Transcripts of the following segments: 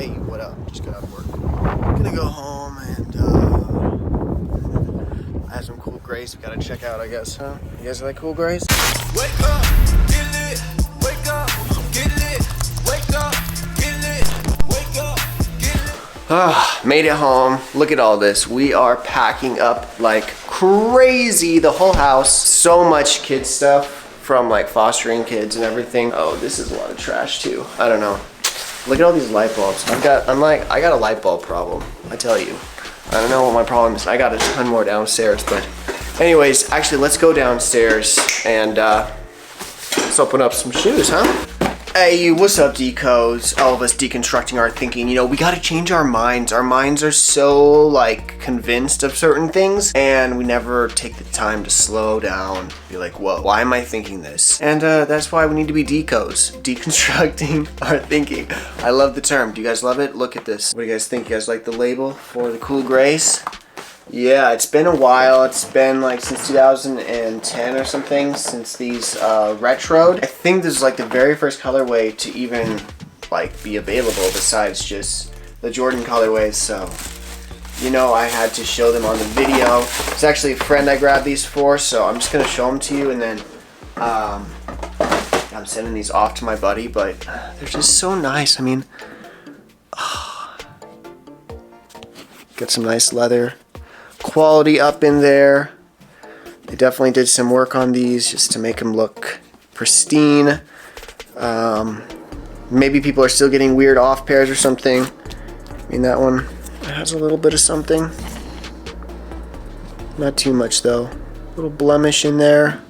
Hey, what up? Just got out of work. Gonna go home and I have some cool grays we gotta check out, I guess, huh? You guys like cool grays? Wake up, get lit. Wake up, get lit. Wake up, get lit. Wake up, get lit. Made it home. Look at all this. We are packing up like crazy. The whole house. So much kid stuff from like fostering kids and everything. Oh, this is a lot of trash too. I don't know. Look at all these light bulbs. I got a light bulb problem. I tell you. I don't know what my problem is. I got a ton more downstairs, but anyways, actually let's go downstairs and let's open up some shoes, huh? Hey, what's up, decos? All of us deconstructing our thinking. You know, we gotta change our minds. Our minds are so, like, convinced of certain things, and we never take the time to slow down. Be like, whoa, why am I thinking this? And that's why we need to be decos. Deconstructing our thinking. I love the term. Do you guys love it? Look at this. What do you guys think? You guys like the label for the cool grays? Yeah, it's been a while. It's been like since 2010 or something since these retroed. I think this is like the very first colorway to even like be available besides just the Jordan colorways. So, you know, I had to show them on the video. It's actually a friend I grabbed these for, so I'm just gonna show them to you, and then I'm sending these off to my buddy. But they're just so nice. I mean, got some nice leather quality up in there. They definitely did some work on these just to make them look pristine. Maybe people are still getting weird off pairs or something. I mean, that one has a little bit of something. Not too much though. A little blemish in there,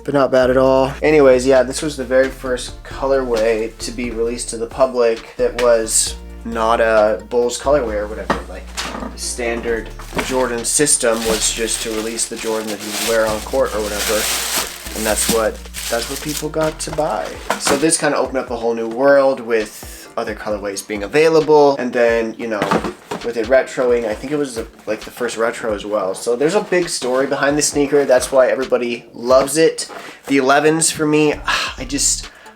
but not bad at all. Anyways, yeah, this was the very first colorway to be released to the public that was not a Bulls colorway or whatever. Like, the standard Jordan system was just to release the Jordan that he would wear on court or whatever, and that's what people got to buy. So this kind of opened up a whole new world with other colorways being available, and then, you know, with it retroing, I think it was like the first retro as well. So there's a big story behind the sneaker. That's why everybody loves it. The 11s for me,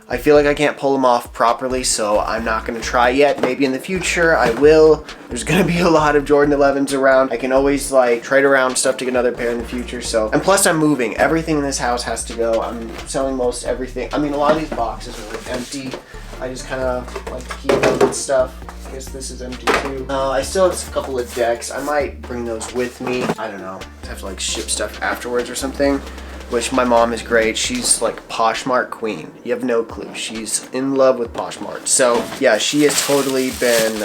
I feel like I can't pull them off properly, so I'm not going to try yet. Maybe in the future I will. There's going to be a lot of Jordan 11s around. I can always like trade around stuff to get another pair in the future. So, and plus I'm moving. Everything in this house has to go. I'm selling most everything. I mean, a lot of these boxes are like empty. I just kind of like to keep them and stuff. I guess this is empty too. I still have a couple of decks. I might bring those with me. I don't know. I have to like ship stuff afterwards or something. Which my mom is great. She's like Poshmark queen. You have no clue. She's in love with Poshmark. So yeah, she has totally been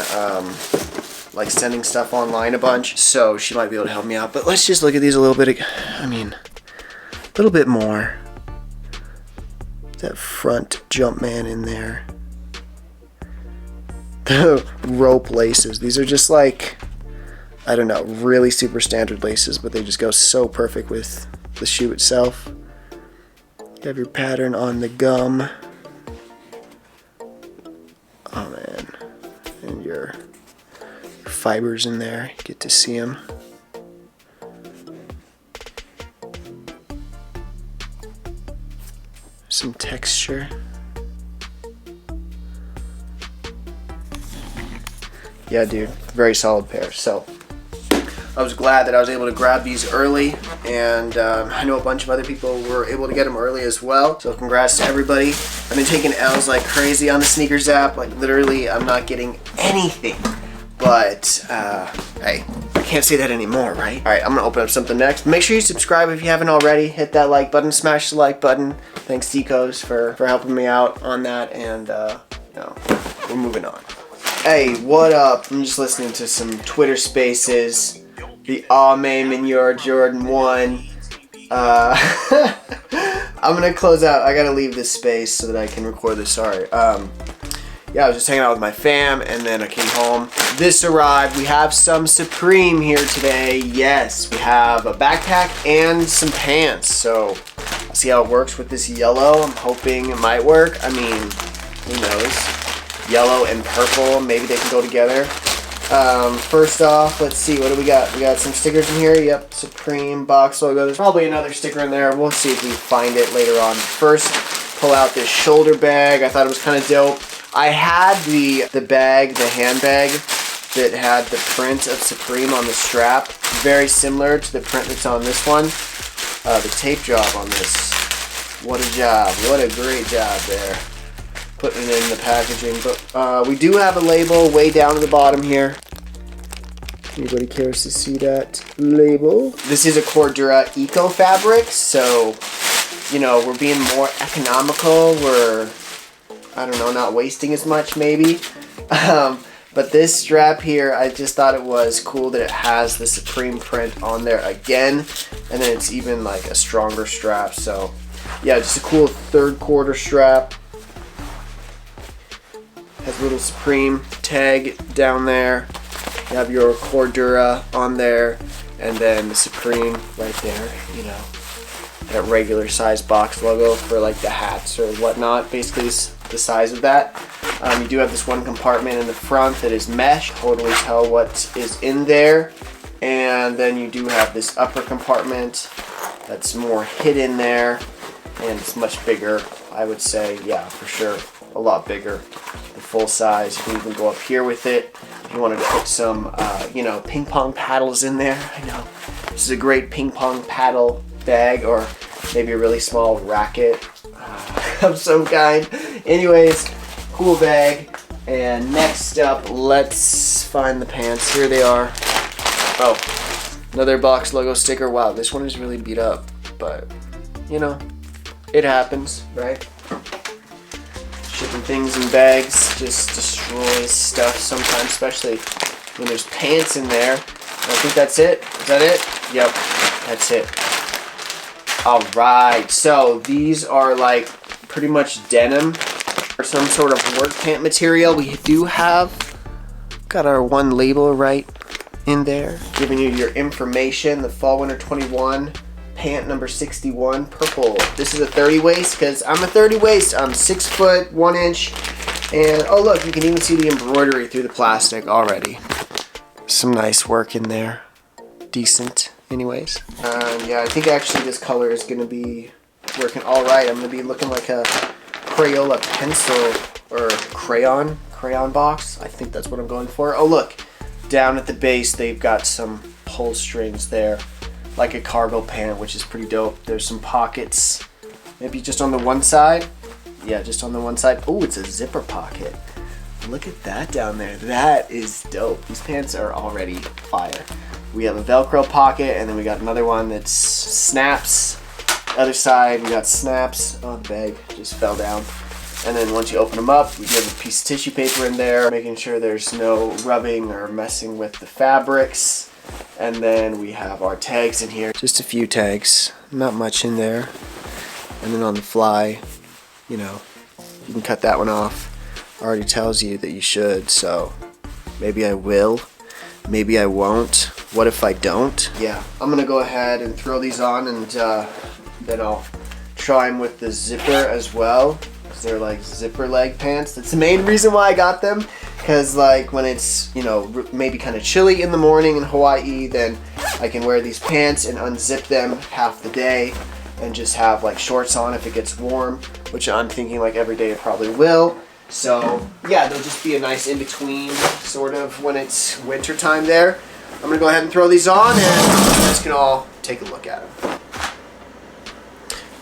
like sending stuff online a bunch. So she might be able to help me out. But let's just look at these a little bit. I mean, a little bit more. That front Jumpman in there. The rope laces. These are just like, I don't know, really super standard laces, but they just go so perfect with the shoe itself. You have your pattern on the gum. Oh man. And your fibers in there. You get to see them. Some texture. Yeah, dude. Very solid pair. So I was glad that I was able to grab these early, and I know a bunch of other people were able to get them early as well, so congrats to everybody. I've been taking L's like crazy on the sneakers app, like literally I'm not getting anything, but hey, I can't say that anymore, right? Alright, I'm gonna open up something next. Make sure you subscribe if you haven't already. Hit that like button, smash the like button. Thanks Decos for helping me out on that, and you know, we're moving on. Hey, what up? I'm just listening to some Twitter Spaces. The Amen Manure Jordan 1. I'm gonna close out. I gotta leave this space so that I can record this. Sorry. Yeah, I was just hanging out with my fam, and then I came home. This arrived. We have some Supreme here today. Yes, we have a backpack and some pants. So I'll see how it works with this yellow. I'm hoping it might work. I mean, who knows? Yellow and purple, maybe they can go together. First off, let's see, what do we got? We got some stickers in here. Yep, Supreme box logo. There's probably another sticker in there. We'll see if we find it later on. First, pull out this shoulder bag. I thought it was kind of dope. I had the bag, the handbag that had the print of Supreme on the strap, very similar to the print that's on this one. The tape job on this, what a job, what a great job there, putting it in the packaging. But we do have a label way down at the bottom here. Anybody cares to see that label? This is a Cordura Eco fabric, so you know, we're being more economical. We're, I don't know, not wasting as much maybe. But this strap here, I just thought it was cool that it has the Supreme print on there again, and then it's even like a stronger strap. So yeah, just a cool 3rd quarter strap. Has a little Supreme tag down there. You have your Cordura on there, and then the Supreme right there, you know, that regular size box logo for like the hats or whatnot. Basically it's the size of that. You do have this one compartment in the front that is mesh, totally tell what is in there. And then you do have this upper compartment that's more hidden there, and it's much bigger, I would say. Yeah, for sure, a lot bigger, the full size. You can even go up here with it if you wanted to put some you know, ping pong paddles in there. I know this is a great ping pong paddle bag, or maybe a really small racket of some kind. Anyways, cool bag. And next up, let's find the pants. Here they are. Oh, another box logo sticker. Wow, this one is really beat up, but you know, it happens, right? Shipping things in bags just destroys stuff sometimes, especially when there's pants in there. I think that's it. Is that it? Yep, that's it. All right, so these are like pretty much denim or some sort of work pant material. We do have got our one label right in there, giving you your information. The fall winter 21 pant number 61, purple. This is a 30 waist because I'm a 30 waist. I'm 6 foot 1 inch, and oh look, you can even see the embroidery through the plastic already. Some nice work in there, decent. Anyways, yeah, I think actually this color is gonna be working all right. I'm gonna be looking like a Crayola pencil or crayon box. I think that's what I'm going for. Oh look, down at the base they've got some pull strings there, like a cargo pant, which is pretty dope. There's some pockets, maybe just on the one side. Yeah, just on the one side. Oh, it's a zipper pocket. Look at that down there. That is dope. These pants are already fire. We have a Velcro pocket, and then we got another one that's snaps. Other side, we got snaps. Oh, the bag just fell down. And then once you open them up, we have a piece of tissue paper in there, making sure there's no rubbing or messing with the fabrics. And then we have our tags in here. Just a few tags, not much in there. And then on the fly, you know, you can cut that one off. Already tells you that you should, so maybe I will, maybe I won't. What if I don't? Yeah, I'm gonna go ahead and throw these on, and then I'll try them with the zipper as well, because they're like zipper leg pants. That's the main reason why I got them, because like when it's, you know, maybe kind of chilly in the morning in Hawaii, then I can wear these pants and unzip them half the day and just have like shorts on if it gets warm, which I'm thinking like every day it probably will. So yeah, they'll just be a nice in-between sort of when it's winter time there. I'm gonna go ahead and throw these on, and you guys can all take a look at them.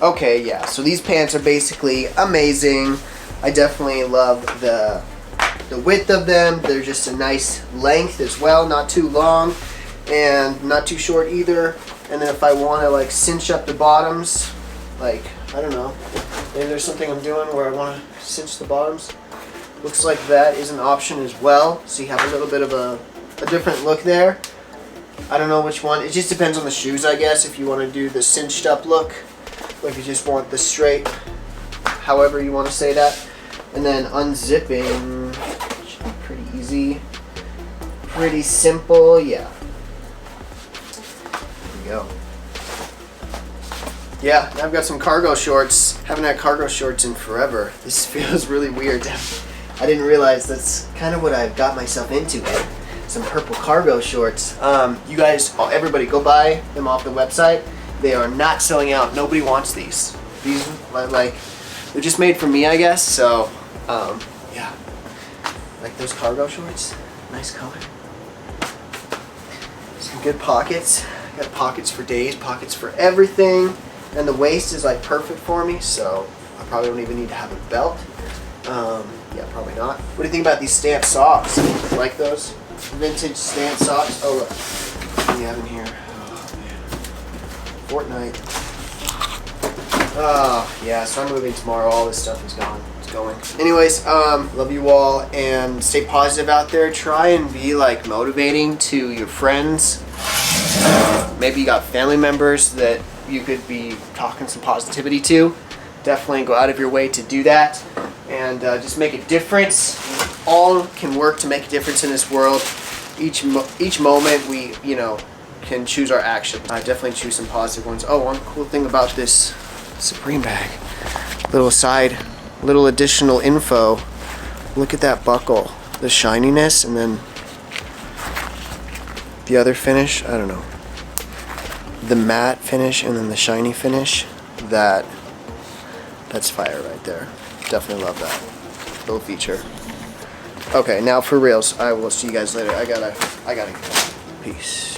Okay, yeah, so these pants are basically amazing. I definitely love the width of them. They're just a nice length as well, not too long and not too short either. And then if I want to like cinch up the bottoms, like, I don't know, maybe there's something I'm doing where I want to cinch the bottoms. Looks like that is an option as well. So you have a little bit of a different look there. I don't know which one. It just depends on the shoes, I guess, if you want to do the cinched up look, or if you just want the straight, however you want to say that. And then unzipping should be pretty easy, pretty simple. Yeah, there we go. Yeah, I've got some cargo shorts. Haven't had cargo shorts in forever. This feels really weird. I didn't realize that's kind of what I've got myself into here. Some purple cargo shorts. You guys, everybody go buy them off the website. They are not selling out. Nobody wants these. These, like, they're just made for me, I guess. So, yeah. Like those cargo shorts. Nice color. Some good pockets. Got pockets for days, pockets for everything. And the waist is like perfect for me, so I probably don't even need to have a belt. Yeah, probably not. What do you think about these stamped socks? Like those? Vintage stamped socks? Oh, look. What do you have in here? Oh, man. Fortnite. Oh, yeah, so I'm moving tomorrow. All this stuff is gone. It's going. Anyways, love you all and stay positive out there. Try and be like motivating to your friends. Maybe you got family members that you could be talking some positivity to. Definitely go out of your way to do that and just make a difference. All can work to make a difference in this world. Each moment we, you know, can choose our action. I definitely choose some positive ones. Oh, one cool thing about this Supreme bag, little additional info. Look at that buckle, the shininess, and then the other finish. I don't know, the matte finish and then the shiny finish. That's fire right there. Definitely love that little feature. Okay, now for reals. I will see you guys later. I gotta go. Peace.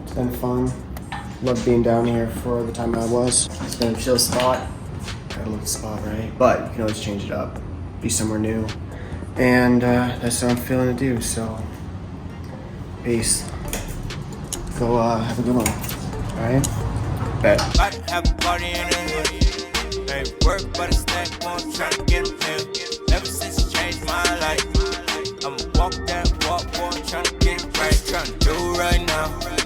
It's been fun. Love being down here for the time I was. It's been a chill spot. Gotta love the spot, right? But you can always change it up. Be somewhere new. And that's what I'm feeling to do, so peace. Go have a good one. Alright? Bet. About to have a party in the hood. Ain't work, but it's that one tryna get a pill. Ever since it changed my life, I'ma walk that walk, boy, tryna get it right, tryna do it right now.